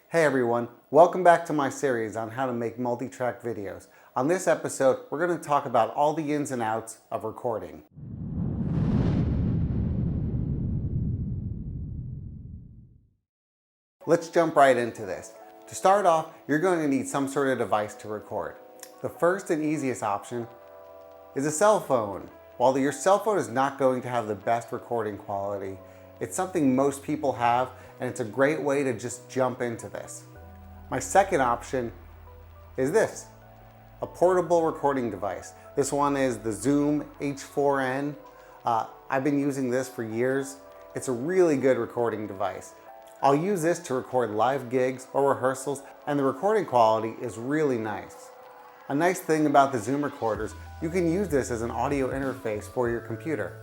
Hey everyone, welcome back to my series on how to make multi-track videos. On this episode, we're going to talk about all the ins and outs of recording. Let's jump right into this. To start off, you're going to need some sort of device to record. The first and easiest option is a cell phone. While your cell phone is not going to have the best recording quality, it's something most people have, and it's a great way to just jump into this. My second option is this, a portable recording device. This one is the Zoom H4n. I've been using this for years. It's a really good recording device. I'll use this to record live gigs or rehearsals, and the recording quality is really nice. A nice thing about the Zoom recorders, you can use this as an audio interface for your computer.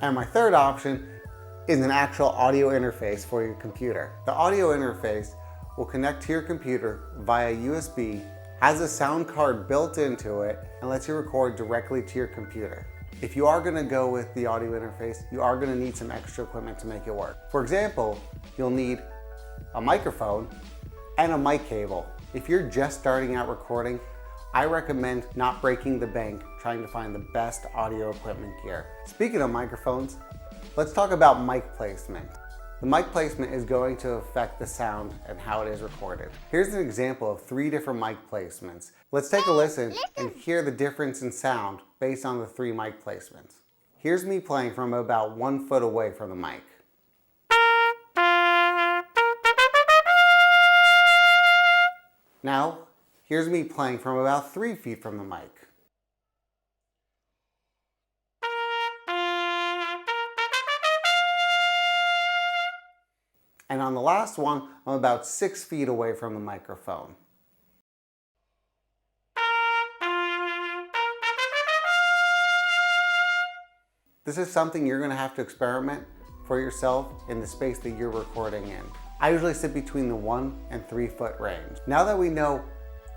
And my third option is an actual audio interface for your computer. The audio interface will connect to your computer via USB, has a sound card built into it, and lets you record directly to your computer. If you are going to go with the audio interface, you are going to need some extra equipment to make it work. For example, you'll need a microphone and a mic cable. If you're just starting out recording, I recommend not breaking the bank trying to find the best audio equipment gear. Speaking of microphones, let's talk about mic placement. The mic placement is going to affect the sound and how it is recorded. Here's an example of 3 different mic placements. Let's take a listen and hear the difference in sound based on the 3 mic placements. Here's me playing from about 1 foot away from the mic. Now, here's me playing from about 3 feet from the mic. And on the last one, I'm about 6 feet away from the microphone. This is something you're going to have to experiment for yourself in the space that you're recording in. I usually sit between the 1 and 3 foot range. Now that we know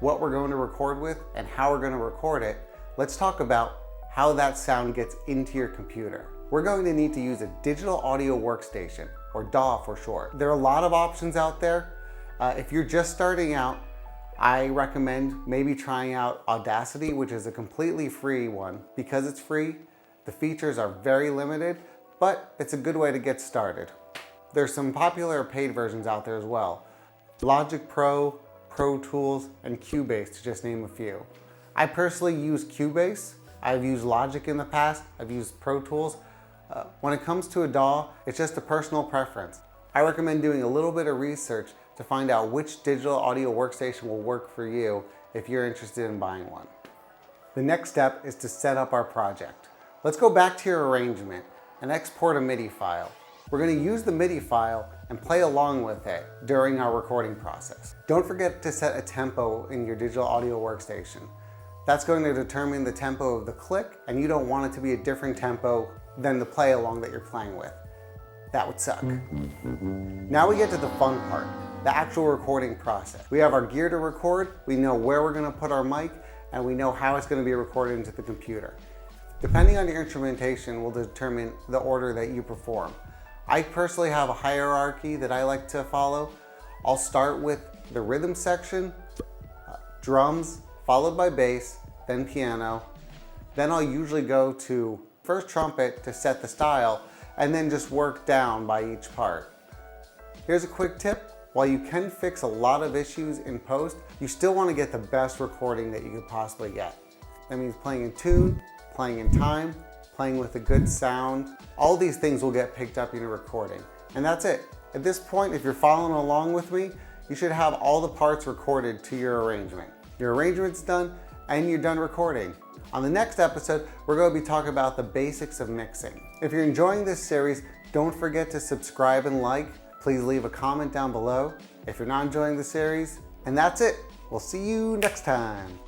what we're going to record with and how we're going to record it, let's talk about how that sound gets into your computer. We're going to need to use a digital audio workstation, or DAW for short. There are a lot of options out there. If you're just starting out, I recommend maybe trying out Audacity, which is a completely free one. Because it's free, the features are very limited, but it's a good way to get started. There's some popular paid versions out there as well. Logic Pro, Pro Tools, and Cubase, to just name a few. I personally use Cubase. I've used Logic in the past. I've used Pro Tools. When it comes to a DAW, it's just a personal preference. I recommend doing a little bit of research to find out which digital audio workstation will work for you if you're interested in buying one. The next step is to set up our project. Let's go back to your arrangement and export a MIDI file. We're going to use the MIDI file and play along with it during our recording process. Don't forget to set a tempo in your digital audio workstation. That's going to determine the tempo of the click, and you don't want it to be a different tempo than the play along that you're playing with. That would suck. Now we get to the fun part, the actual recording process. We have our gear to record, we know where we're going to put our mic, and we know how it's going to be recorded into the computer. Depending on your instrumentation will determine the order that you perform. I personally have a hierarchy that I like to follow. I'll start with the rhythm section, drums, followed by bass, then piano. Then I'll usually go to first trumpet to set the style, and then just work down by each part. Here's a quick tip. While you can fix a lot of issues in post, you still want to get the best recording that you could possibly get. That means playing in tune, playing in time, playing with a good sound. All these things will get picked up in your recording. And that's it. At this point, if you're following along with me, you should have all the parts recorded to your arrangement. Your arrangement's done, and you're done recording. On the next episode, we're going to be talking about the basics of mixing. If you're enjoying this series, don't forget to subscribe and like. Please leave a comment down below if you're not enjoying the series. And that's it. We'll see you next time.